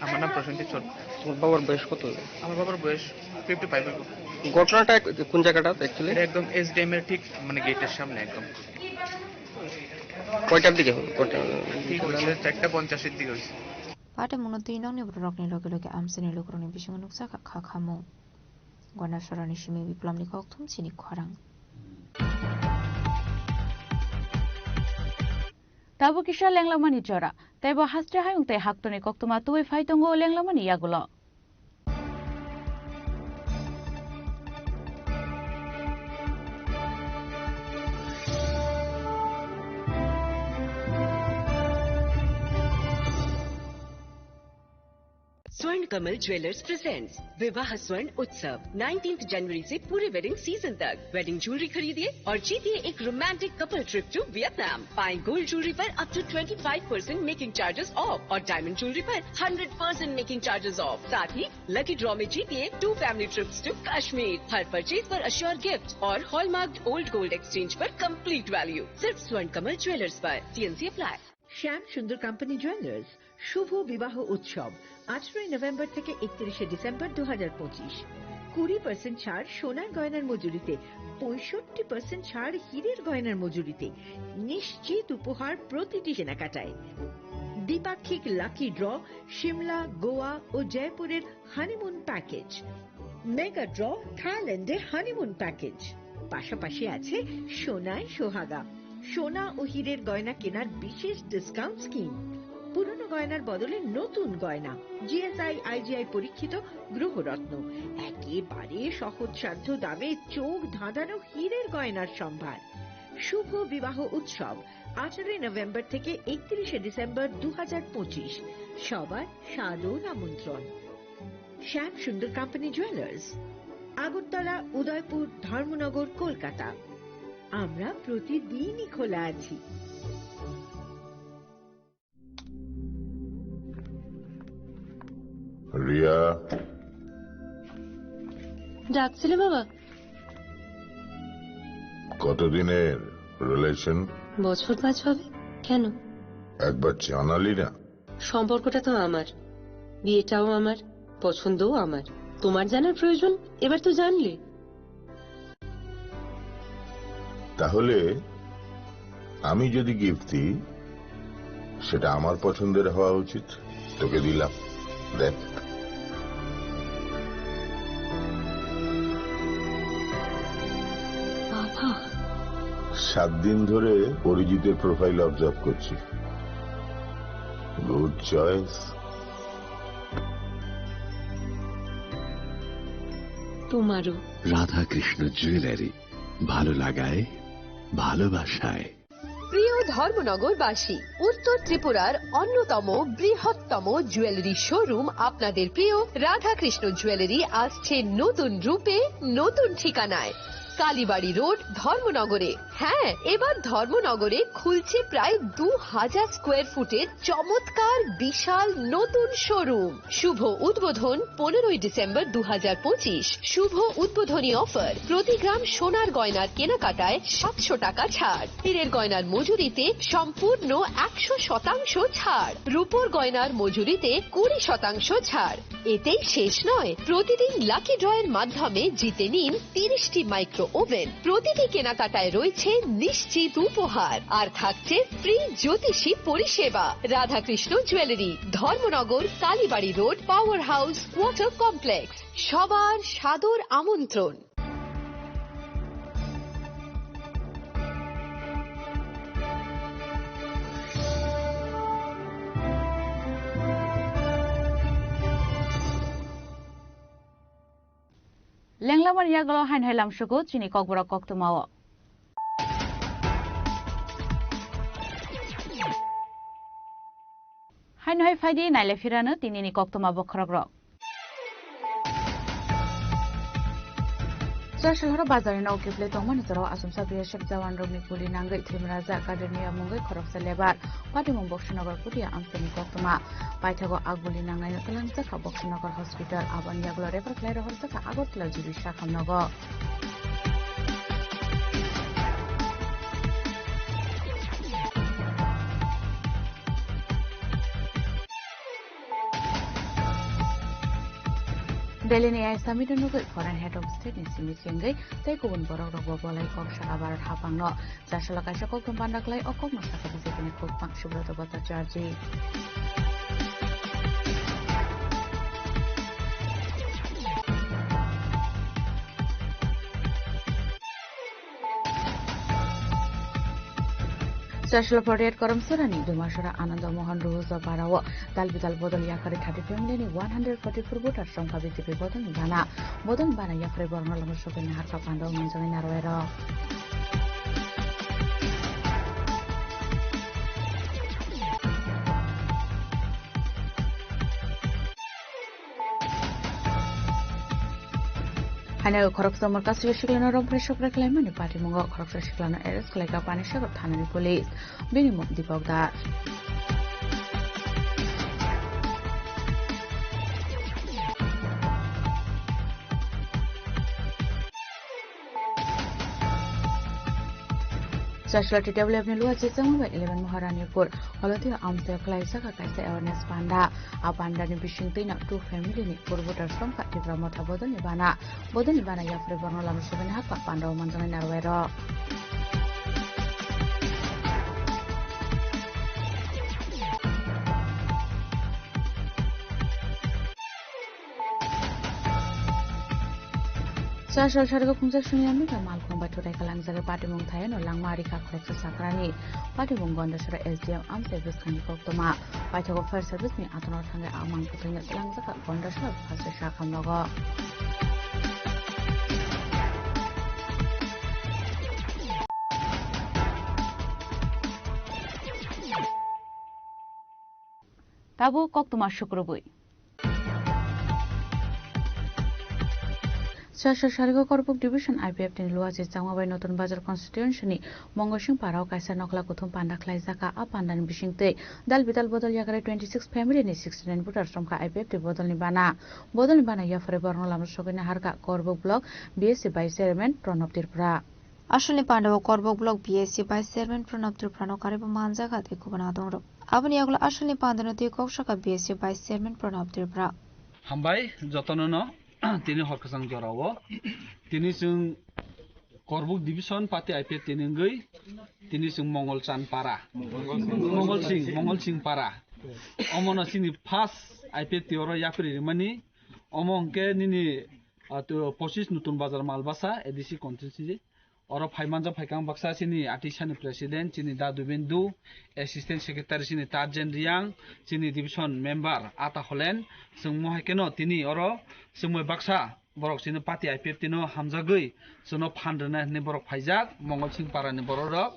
আমার নাম প্রসেনজিৎ সরকার। তোমার বাবার বয়স কত? আমার বাবার বয়স 55 হবে। ঘটনাটা কোন জায়গাটা অ্যাকচুয়ালি? একদম এসডিএম এর ঠিক মানে গেটের সামনে একদম। কয়টার দিকে হলো? ঠিক হইছে 4:50 এর দিকে হইছে। পাটে মনতি নংনি বরকনি লগে আমসেনি লোকরনি বিসং নুকসা খাখামু গনা সরানি Simi বিপ্লবনি kokthum chini khorang Tabu kisha lenglamani jora taibo hastre hayung te haktoni koktoma tuwe faitongo lenglamani yagulo स्वर्ण कमल ज्वेलर्स प्रेजेंट्स विवाह स्वर्ण उत्सव 19 जनवरी से पूरे वेडिंग सीजन तक। वेडिंग ज्वेलरी खरीदिए और जीतिए एक romantic couple trip to Vietnam. पाएं गोल्ड ज्वेलरी पर up to 25% making charges off और डायमंड ज्वेलरी पर 100% मेकिंग चार्जेस ऑफ। साथ ही लकी ड्रॉ में जीतिए 2 फैमिली ट्रिप्स टू कश्मीर। हर परचेज पर अश्योर गिफ्ट और हॉलमार्क ओल्ड गोल्ड एक्सचेंज पर कंप्लीट वैल्यू सिर्फ स्वर्ण कमल ज्वेलर्स पर। TNC apply. Shyam Sundar company jewellers শুভ বিবাহ উৎসব 18 নভেম্বর থেকে 31 ডিসেম্বর 2025। 20% ছাড় সোনার গয়নার মজুরিতে, 65% ছাড় হীরের গয়নার মজুরিতে, নিশ্চিত উপহার প্রতিটি কেনাকাটায়। দ্বিপাক্ষিক লাকি ড্র, শিমলা, গোয়া ও জয়পুরের হানিমুন প্যাকেজ, মেগা ড্র থাইল্যান্ডের হানিমুন প্যাকেজ। পাশাপাশি আছে সোনায় সোহাগা, সোনা ও হীরের গয়না কেনার বিশেষ ডিসকাউন্ট স্কিম। পুরনো গয়নার বদলে নতুন গয়না, GSI IGI পরীক্ষিত গ্রহরত্ন, একেবারে সহজসাধ্য দামে চোখ ধাঁধানো হীরের গয়নার সম্ভার। শুভ বিবাহ উৎসব 18 নভেম্বর থেকে 31 ডিসেম্বর 2025। সবার সাদর আমন্ত্রণ। শ্যাম সুন্দর কোম্পানি জুয়েলার্স, আগরতলা, উদয়পুর, ধর্মনগর, কলকাতা। আমরা প্রতিদিনই খোলা আছি। রিয়া, ডাকছিলে বাবা? কতদিনের রিলেশন? বছর 5 হবে। কেন? একবার জানালি না? সম্পর্কটা তো আমার, বিয়েটাও আমার, পছন্দও আমার। তোমার জানার প্রয়োজন এবার তো জানলে। তাহলে আমি যদি গিফট দিই সেটা আমার পছন্দের হওয়া উচিত। তোকে দিলাম, দেখ। বাবা, 7 দিন ধরে অরিজিতের প্রোফাইল অবজার্ভ করছি। Good choice. তোমারও। রাধাকৃষ্ণ জুয়েলারি, ভালো লাগায় ভালোবাসায়। প্রিয় ধর্মনগরবাসী, উত্তর ত্রিপুরার অন্যতম বৃহত্তম জুয়েলারি শোরুম আপনাদের প্রিয় রাধাকৃষ্ণ জুয়েলারি আসছে নতুন রূপে, নতুন ঠিকানায়। কালীবাড়ি রোড, ধর্মনগরে। হ্যাঁ, এবার ধর্মনগরে খুলছে প্রায় 2000 স্কোয়ার ফুটের চমৎকার বিশাল নতুন শোরুম। শুভ উদ্বোধন 15 ডিসেম্বর 2025। শুভ উদ্বোধনী অফার, প্রতি গ্রাম সোনার গয়নার কেনাকাটায় 700 টাকা ছাড়, হীরের গয়নার মজুরিতে সম্পূর্ণ 100% ছাড়, রূপোর গয়নার মজুরিতে 20% ছাড়। এতেই শেষ নয়, প্রতিদিন লাকি ড্রয়ের মাধ্যমে জিতে নিন 30টি মাইক্রো ওভেন। প্রতিটি কেনাকাটায় রয়েছে নিশ্চিত উপহার, আর থাকছে ফ্রি জ্যোতিষী পরিষেবা। Radhakrishna jewellery, Dharmanagar, Kalibari road, power house, water complex. সবার সাদর আমন্ত্রণ। লেংলামার ইয়াগল হাইন হাইলাম সুগো চিনি ককবরা কক্তমাও হাইন হাই ফাইদি নাইলে ফিরানো তিনিনি কক্তমা বখরগ্র Jasalhara bazar na oke play tongman zaro asumsa BSF jawan rogni puli nangai thimraja kadenia mungai khoroksa lebar pati mong boksinagar puria amsani koktoma paithago agbuli nangai na talangsa kha boksinagar hospital aban yaglo refer klai rohorsa ka agotla jibi shakhamnago Delhi AI Summit nugai foreign head of state ni simit kengai tai kubun borok rok bolai kok saka barat hapangno jasala kaisa kok pandaklai okok no saka bijepini kok pak subroto bata charji Jasala Poriat Koram Surani, Dumashara Ananda Mohan Ruza Barawa, Dalbidal Bodal Yakari 30 family, 144 voters from Kabiti Bodal Bana, Bodal Bana Yakri Bornal Mushokan Harka Pando Manzana Rovero. Hanya korupsi markas Shiklana Rompre Shopra Clayman Party Mungo korupsi Shiklana Eres Kaleka Panisha Tanani Police Binimum Dipogda. Social development luar jejak 11 Maharanipur Holoti amse Klaisa Kaisa awareness panda apanda ni bising tina tu family ni purwotar som ka di pramota bodon ni bana ya freborno lamu sebenarnya hak pak panda mantangan narwero. Social Sharga Kunza Sunyami Kamal Kumbatu Rekalang Zaga Party Mungtayan or Langmarika Korupsi Sakrani Party Mungonda Shara SDM Am Service Kandi Koktoma Party of Fire Service ni Atonor Tanga Amang Putanya Lang Zaga Gonda Shara Pasha Shakam Logo Tabu Koktoma Shukrubui Social Shargo Korpuk Division IPF in Luazi Zangaway Noton Bazar Constitution, Mongoshin Parao Kaisa Nokla Kutum Panda Klaizaka Apandan Bishingte, Dal Vital Bodol Yakare 26 family ni 69 voters from IPF to Bodol Nibana Yafre Bornolam Shogina Harka Korbuk Block, BSc by Chairman Pronop Tirpra. Ashwini Pandava Korbuk Block BSc by Chairman Pronop Tirprano Karibu Manzaga de Kubanadoro. Abaniagla Ashwini Pandano Koshaka BSc by Chairman Pronop Tirpra. Hambai Jotono. Tini Horkasang Jorawo, Tini Sung Korbuk Division Party IPF Tiningui, Tini Sung Mongol Chan Para, Mongol Sing Para, Omona Sini Pass IPF Tioro Yapri Mani, Omonke Nini to Posis Nutun Bazar Malbasa, EDC Constituency, or of Haimanja Paikang Baksa Sini, Artisan President, Sini Dadu Bindu, Assistant Secretary Sini Tarjan Riang, Sini Division Member Ata Holen, Sung Mohakeno, Tini Oro, Sumwe Baksa, Borok Sini Party IPF Tino Hamzagui, Sono Pandana Neborok Pajak, Mongol Sing Para Neborok,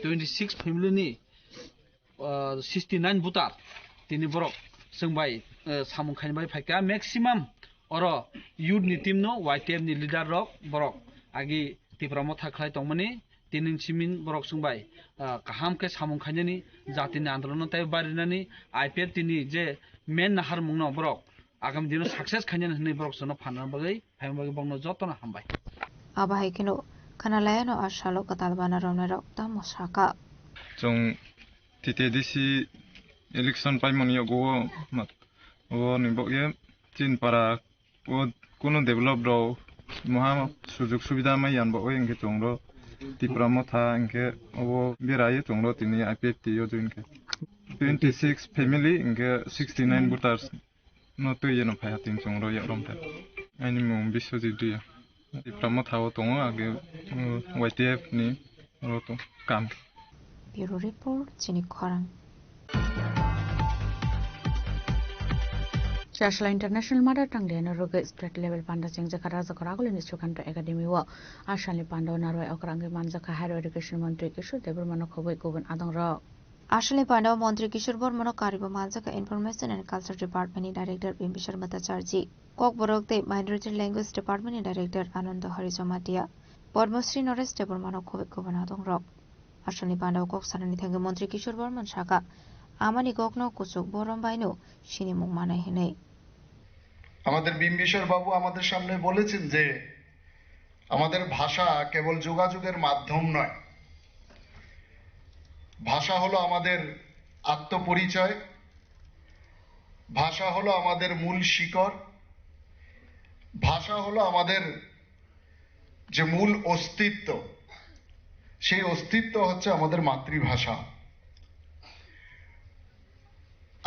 26 family, 69 Butar, Tini Borok, Sungbai, Samun Kanbai Paika, maximum, Oro, Yud Nitimno, White Ni Leader Rock, Borok, Agi. Tipramo Taklai Tomani, Tinin Simin Borok Sungbai, Kahamke Samun Kanyani, Zatin Androno Tai Barinani, IPF Tini J, Men Harmuno Borok, Agam Dino success Kanyan Nibrok Sono Panabagi, Hamburg Bono Jotona Hambai. Abahikino, Kanalayano Ashalo Katalbana Romero, Tamosaka. Jong TTDC election Paimoni go Mat or Niboye, Tin Para, or Kuno develop row. Muhammad Sujuk Subida Mayan Boeing Tongro, Tipramota and Ke over Birai Tongro in the IPT Yodinke. 26 family and 69 butters, not 2 years of Hayatin Tongro Yaromta. Animum Bisodi dear. Tipramota Tonga, I gave YTF ni Roto Camp. Bureau Report, Chinikorang. Shashla International Mother Tongue Dana Ruga Spread Level Panda Sing Zakaraza Koragul in the Sukanto Academy War. Ashali Pando Narway Okrangi Manzaka Higher Education Montri Kishu, Deborah Monokovi Govan Adong Rock. Ashali Pando Montri Kishur Bormono Kariba Manzaka Information and Culture Department Director Bimbishar Matacharji. Kok Borok Minority Language Department Director Ananda Harizomatia. Bormostri Norris Deborah Monokovi Govan Adong Rock. Ashali Pando Kok Sanani Tanga Montri Kishur Borman Shaka. Amani Gokno Kusuk Borom Baino, Shini Mumana Hene. আমাদের বিম্বিসার বাবু আমাদের সামনে বলেছেন যে আমাদের ভাষা কেবল যোগাযোগের মাধ্যম নয়, ভাষা হলো আমাদের আত্মপরিচয়, ভাষা হলো আমাদের মূল শিকড়, ভাষা হলো আমাদের যে মূল অস্তিত্ব, সেই অস্তিত্ব হচ্ছে আমাদের মাতৃভাষা।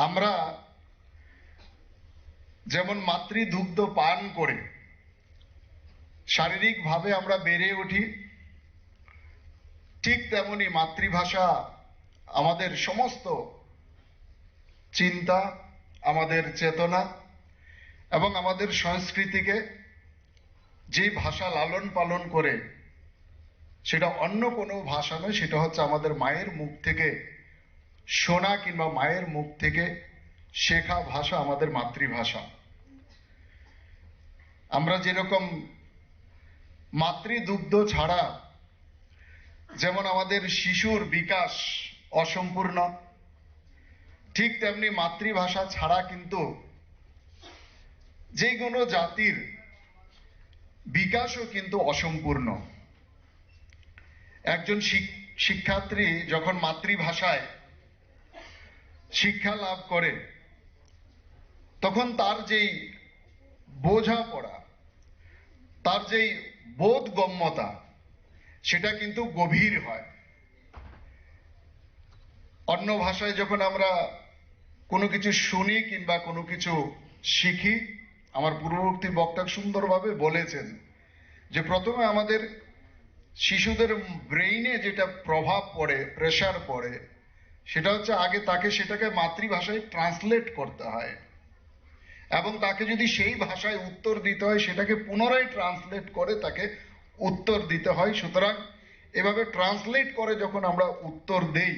আমরা যেমন মাতৃদুগ্ধ পান করে শারীরিকভাবে আমরা বেড়ে উঠি, ঠিক তেমনি মাতৃভাষা আমাদের সমস্ত চিন্তা, আমাদের চেতনা এবং আমাদের সংস্কৃতিকে যে ভাষা লালন পালন করে, সেটা অন্য কোনো ভাষা নয়, সেটা হচ্ছে আমাদের মায়ের মুখ থেকে শোনা কিংবা মায়ের মুখ থেকে শেখা ভাষা আমাদের মাতৃভাষা। আমরা যেরকম মাতৃদুগ্ধ ছাড়া যেমন আমাদের শিশুর বিকাশ অসম্পূর্ণ, ঠিক তেমনি মাতৃভাষা ছাড়া কিন্তু যে কোনো জাতির বিকাশও কিন্তু অসম্পূর্ণ। একজন শিক্ষার্থী যখন মাতৃভাষায় শিক্ষা লাভ করে তখন তার যেই বোঝাপড়া, তার যেই বোধগম্যতা, সেটা কিন্তু গভীর হয়। অন্য ভাষায় যখন আমরা কোনো কিছু শুনি কিংবা কোনো কিছু শিখি, আমার পূর্ববর্তী বক্তা সুন্দরভাবে বলেছেন যে প্রথমে আমাদের শিশুদের ব্রেইনে যেটা প্রভাব পড়ে, প্রেসার পড়ে, সেটা হচ্ছে আগে তাকে সেটাকে মাতৃভাষায় ট্রান্সলেট করতে হয় এবং তাকে যদি সেই ভাষায় উত্তর দিতে হয় সেটাকে পুনরায় ট্রান্সলেট করে তাকে উত্তর দিতে হয়। সুতরাং এভাবে ট্রান্সলেট করে যখন আমরা উত্তর দেই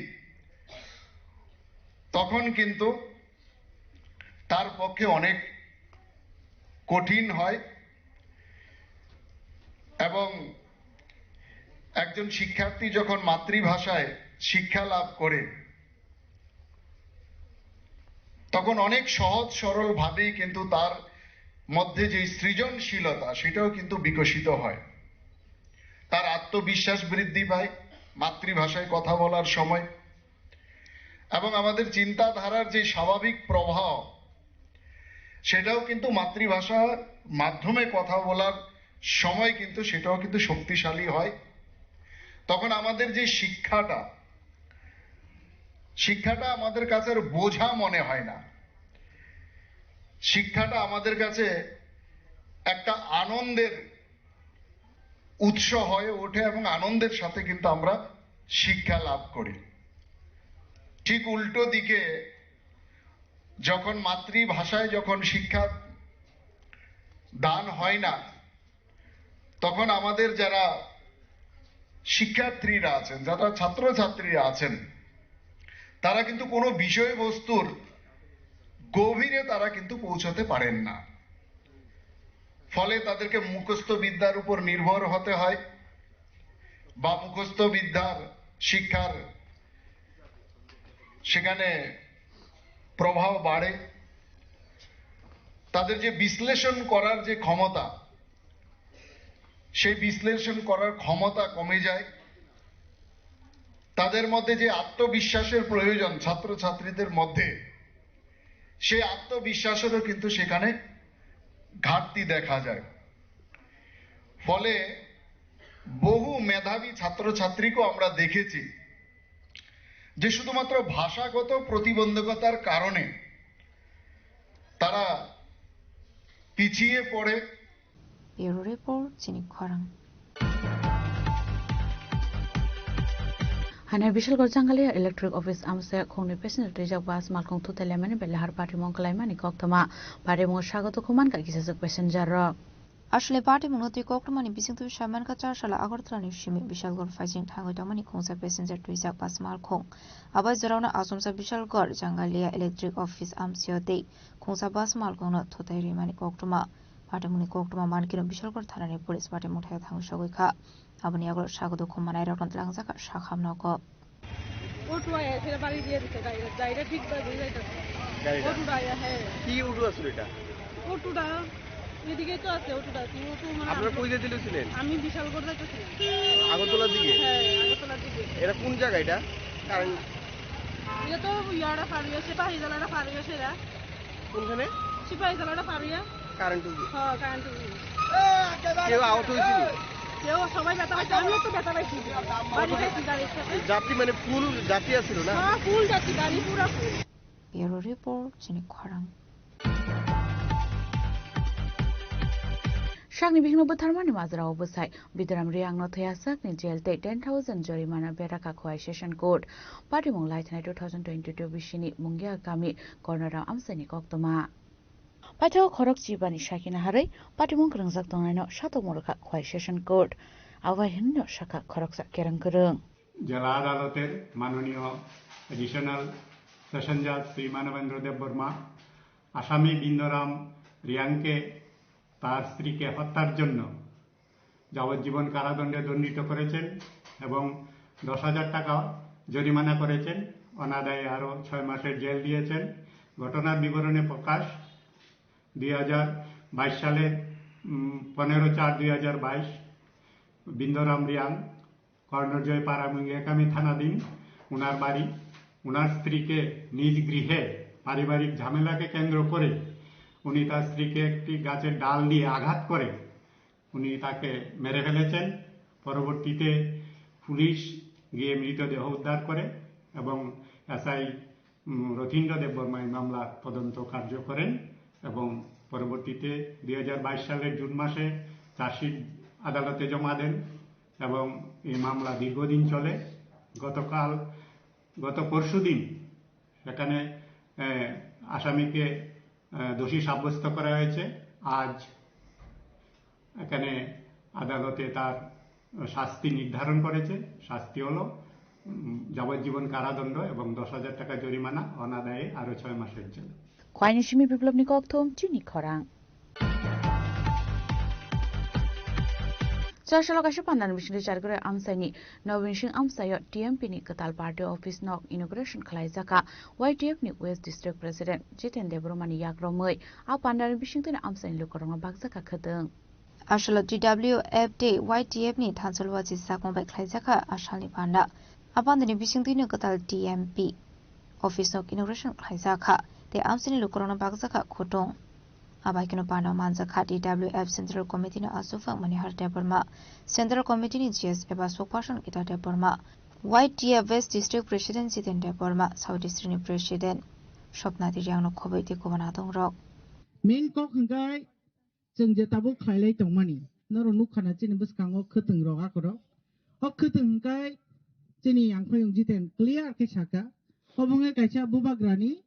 তখন কিন্তু তার পক্ষে অনেক কঠিন হয় এবং একজন শিক্ষার্থী যখন মাতৃভাষায় শিক্ষা লাভ করে তখন অনেক সহজ সরল ভাবেই কিন্তু তার মধ্যে যে সৃজনশীলতা সেটাও কিন্তু বিকশিত হয়, তার আত্মবিশ্বাস বৃদ্ধি পায় মাতৃভাষায় কথা বলার সময়, এবং আমাদের চিন্তাধারার যে স্বাভাবিক প্রবাহ সেটাও কিন্তু মাতৃভাষার মাধ্যমে কথা বলার সময় কিন্তু সেটাও কিন্তু শক্তিশালী হয়। তখন আমাদের যে শিক্ষাটা আমাদের কাছে আর বোঝা মনে হয় না, শিক্ষাটা আমাদের কাছে একটা আনন্দের উৎস হয়ে ওঠে এবং আনন্দের সাথে কিন্তু আমরা শিক্ষা লাভ করি। ঠিক উল্টো দিকে যখন মাতৃভাষায় যখন শিক্ষা দান হয় না তখন আমাদের যারা শিক্ষার্থীরা আছেন, যারা ছাত্রছাত্রীরা আছেন, তারা কিন্তু কোনো বিষয়বস্তুর গভীরে তারা কিন্তু পৌঁছতে পারেন না। ফলে তাদেরকে মুখস্থ বিদ্যার উপর নির্ভর হতে হয় বা মুখস্থ বিদ্যার শিক্ষার সেখানে প্রভাব বাড়ে। তাদের যে বিশ্লেষণ করার যে ক্ষমতা, সেই বিশ্লেষণ করার ক্ষমতা কমে যায়। তাদের মধ্যে যে আত্মবিশ্বাসের প্রয়োজন ছাত্রছাত্রীদের মধ্যে, সেই আত্মবিশ্বাসেরও কিন্তু সেখানে ঘাটতি দেখা যায়। ফলে বহু মেধাবী ছাত্রছাত্রীকেও আমরা দেখেছি যে শুধুমাত্র ভাষাগত প্রতিবন্ধকতার কারণে তারা পিছিয়ে পড়ে। Bureau report Chinik Khorang. হানার বিশালগড় জাঙ্গালিয়া ইলেকট্রিক অফিস আমসে খংনি প্যাসেঞ্জার রিজার্ভ বাস মালকং থুতেলেমানি বেলাহার পার্টি মংকলাইমানি কক্তমা পার্টি মং স্বাগত খুমান কা কিসাসক প্যাসেঞ্জার আসলে পার্টি মংনতি কক্তমানি বিসিংতু সামান কা 4 সালা আগরতলানি Simi Bishalgarh ফাইজিং থাঙ্গই দমানি খংসা passenger reserve bus মালকং আবাই জরাউনা আসমসা Bishalgarh Jangalia electric office আমসিয়তে খংসা বাস মালকংনো থুতাই রিমানি কক্তমা পার্টি মনি কক্তমা মানকিনো বিশালগড় থানানি পুলিশ পার্টি মুঠায় থাঙ্গ সগৈখা আবনি আগর স্বাগত খুমানাই রটন লাংজাকা শাখামনক ওটু আয়া সেটা বাড়ি দিয়ে দিতে গাড়িটা ঠিক করে দিয়ে যাইতেছে ওটুটা আয়া হ্যাঁ কি উঠু আসলে এটা? ওটুটা এদিকে তো আছে ওটুটা কি ওটু মানে আপনারা কই যেতেছিলেন? আমি বিশালগড় যাইতেছি আগরতলার দিকে? হ্যাঁ আগরতলার দিকে। এটা কোন জায়গা এটা? কারণ এটা তো ইয়ারা পারিয়া সিপাহী জেলাটা পারিয়া সেরা কোনখানে? সিপাহী জেলাটা পারিয়া কারেন্ট হ্যাঁ কারেন্ট কেউ আহত হয়েছিল? কেউ সবাই ব্যথা পাইছে, আমিও তো ব্যথা পাইছি, বাড়ি খাইছি গাড়ির সাথে। যাত্রী মানে ফুল যাত্রী আছিল না? হ্যাঁ ফুল যাত্রী, গাড়ি পুরা full. Bureau report Chinik Khorang. Shangni bihno butharmani mazrao busai bidaram riang no theasak ni jail te 10,000 jorimana beraka khwai session court party mong lai thanai 2022 bishini mungya kami cornera amsani koktoma paithao khorok chibani shakina harai party mong krangjak tongnai no shato morokha khwai session court awai hinno shaka khoroksa kerang kereng জেলা আদালতের মাননীয় additional session জাজ শ্রী মানবেন্দ্র দেব বর্মা আসামি বিন্দরাম রিয়াংকে তার স্ত্রীকে হত্যার জন্য যাবজ্জীবন কারাদণ্ডে দণ্ডিত করেছেন এবং 10,000 টাকা জরিমানা করেছেন, অনাদায়ে আরও 6 মাসের জেল দিয়েছেন। ঘটনার বিবরণে প্রকাশ 2022 সালের 15/4/2022 বিন্দরাম রিয়াং কর্ণজয় পাড়া মুঙ্গিয়াকামি থানাধীন উনার বাড়ি, উনার স্ত্রীকে নিজ গৃহে পারিবারিক ঝামেলাকে কেন্দ্র করে উনি তার স্ত্রীকে একটি গাছের ডাল দিয়ে আঘাত করে উনি তাকে মেরে ফেলেছেন। পরবর্তীতে পুলিশ গিয়ে মৃতদেহ উদ্ধার করে এবং এসআই রথীন্দ্র দেববর্মা এই মামলার তদন্ত কার্য করেন এবং পরবর্তীতে 2022 সালের জুন মাসে চার্জশিট আদালতে জমা দেন এবং এই মামলা দীর্ঘদিন চলে। গত পরশুদিন সেখানে আসামিকে দোষী সাব্যস্ত করা হয়েছে। আজ এখানে আদালতে তার শাস্তি নির্ধারণ করেছে। শাস্তি হলো যাবজ্জীবন কারাদণ্ড এবং 10,000 টাকা জরিমানা, অনাদায়ে আরও 6 মাসের জেল। খয়নিসিমি বিপ্লবনি কক্থম চিনি খরাং Charshalogasha Pandan Vishnu Chargore Amsani, Novinshin Amsayo, TMP ni Katal Party Office Nok Inauguration Klaizaka, YTF ni West District President, Jiten Debromani Yagromoi, Al Pandan Wishington Amsani Lukorong Bagsaka Kadung. Ashalo GWF Day, YTF ni Tansalwazi Sakon by Klaizaka, Ashali Panda, Abandon Wishington Katal TMP Office Nok Inauguration Klaizaka, the Amsani Lukorong Bagsaka Kodong. Abakino Pano Manzaka DWF Central Committee na Asufa Manihar Deborma Central Committee ni GS Eba Sokpashon Kita Deborma YTF West District President Jiten Deborma South District President Shopna Dirang Kobe de Kobanadong Rock Main Kok Hangai Jeng Jetabu Kailai Tongmani Noro Nukana Jin Buskango Kutung Rogakoro O Kutung Hangai Jini Yang Koyong Jiten Clear Keshaka Obunga Kaisha Bubagrani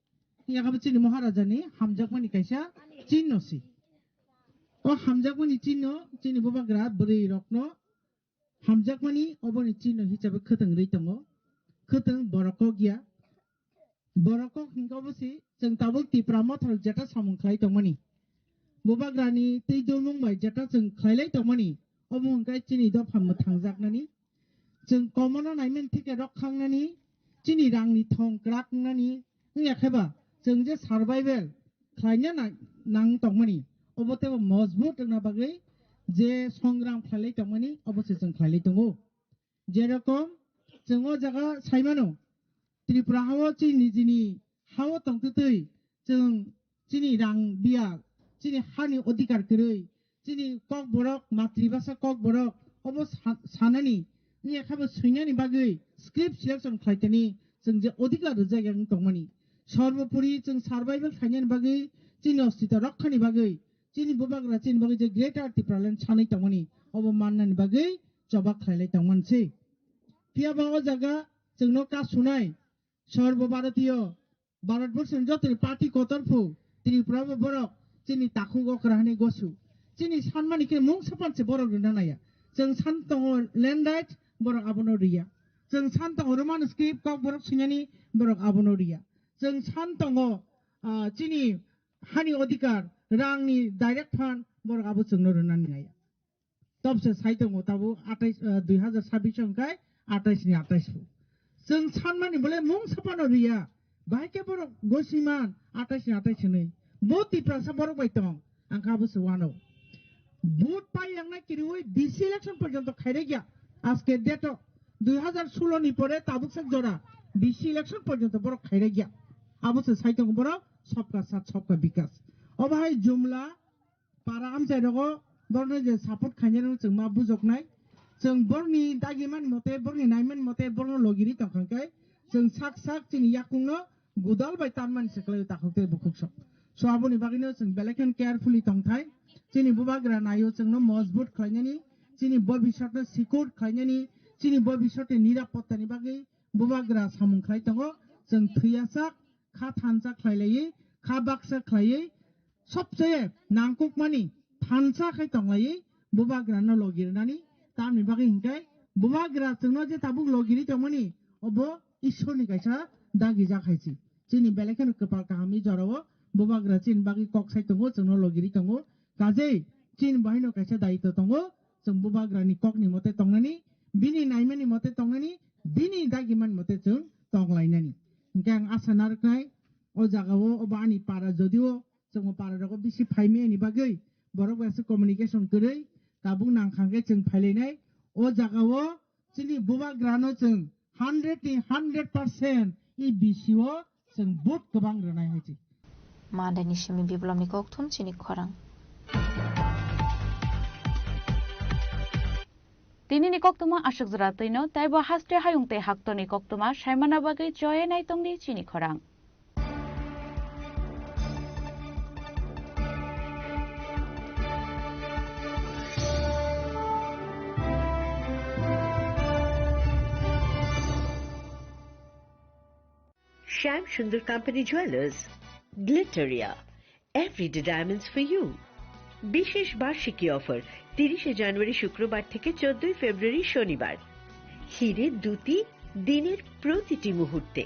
Yakabachin Maharajani Hamjakmani Kaisha Chinosi. O Hamjakmani Chino, Chini Bubagra, Buri Rokno, Hamjakmani, Oboni Chino, Hichab Kutung Ritongo, Kutung Borokogia, Boroko Hingobosi, Sentabuki Pramotor Jetta Samon Klaitomani. Bubagrani, Tidonung by Jetta and Klaitomani, Obunga Chini Dopam Tangzaknani, Jung Komona, I mean take a rock hangani, Chini Rangi Tong Kraknani, Yakaba, Jung just survival. Klainya nang tongmani obote mojbut na bagai je songram khalai tongmani obose jeng khalai tongo jerokom jengo jaga saimano tripura hawo chini jini hawo tongtutui jeng chini rang bia chini hani odikar koroi chini kok borok matribhasha kok borok obos sanani ni khabo suinani bagai script selection khlaitani jeng je odikar jaiga tongmani সর্বোপরি जों survival খাইনানি বাগै চিনি অস্তিত্ব রক্ষানি বাগै চিনি বুবাগ্রা চিনি বাগै যে greater Tripuraland সাनै তংমানি অবমাননানি বাগै জবাব খাইলাই তংমানসै পিয়াবাও জায়গা जोंनो का सुनाय সর্বভারতীয় ভারতবর্ষের যত পার্টি কতরফু ত্রিপুরা বরক চিনি তাখু গকরাহানি গসু চিনি সানমানিকে মুং সাপানসে বরক নানায়া जों सानतङ ল্যান্ড রাইট বরক আবনো রিয়া जों सानतङ রোমান স্ক্রিপ্ট কক বরক সিনানি বরক আবনো রিয়া जों सानतङो चिनि हानि अधिकार रांनि डाइरेक्ट फान्ड बर आबो जोंनो रनानि नाया तबसे साइतङो ताबो 2026 अंकाय 28 नि 28 जों सानमानि बले मुं सापानो रिया बाइके बर गसिमान 28 नि 28 नै बोति प्रासा बर बाइतङ आंखाबो सवानो भोट पाइ आंना किरुइ बीसी इलेक्शन पर्यंत खाइरे गया आजके डेट 2016 नि परे ताबुकसक जरा बीसी इलेक्शन पर्यंत बर खाइरे गया आबोसे साइतङ बर सबका साथ सबका विकास अबाहाय जुमला पारा आमसाय रगो बरनो जे सापोर्ट खाइनेनो जों मा बुजकनाय जों बरनि दागिमान मते बरनि नाइमान मते बरनो लगिरि तखंखाय जों साक साक चिनि याकुंनो गुदाल बाय तानमान सेक्लै ताखौते बुखुकस सो आबोनि बागिनो जों बेलेकन केयारफुली तंथाय चिनि बुबाग्रा नायो जोंनो मजबुत खाइनेनि चिनि भबिष्यतनो सिक्योर खाइनेनि चिनि भबिष्यते निरापत्तानि बागै बुबाग्रा सामुंखाय दङ जों थैयासाक खा थानसा खाइलायै खा बाक्सा खाइयै सबसे नांकुकमानि थानसा खाइ तंलायै बुबाग्रानो लगिरनानि तामनि बागै हिंखाय बुबाग्रा जोंनो जे ताबुक लगिरि तंमानि अबो ईश्वरनि गायसा दागि जाखायसि चिनि बेलेकन कपाल काहामि जराव बुबाग्रा चिन बागै कक साइ दङ जोंनो लगिरि दङ काजै चिन बाहिनो गायसा दायित्व दङ जों बुबाग्रानि ककनि मते तंनानि बिनि नायमानि मते तंनानि बिनि दागिमान मते जों तंलायनानि ओंखाय आं आसा नारखाय ओ जागावो अबा आनि पारा जदिओ जों पाराखौ बिसि फाइमेनि बागै बरक एसे कमिउनिकेशन करै काबुं नांखांगे जों फाइलायनाय ओ जागावो जोंनि बुबाग्रानो जों 100% इ बिसिओ जों बहुत गोबां रोनाय हायथि मादानि सिमी बिप्लबनि ककथुम चिनि खरां Tini ni koktuma ashuk zratino taibo haste hayungte haktoni koktuma shaimana bagai joye naitongni chini khorang. Shyam Sundar Company Jewelers, Glitteria, everyday diamonds for you. বিশেষ বার্ষিকী অফার 30 জানুয়ারি শুক্রবার থেকে 14 ফেব্রুয়ারি শনিবার। হিরে দুটি দিনের প্রতিটি মুহূর্তে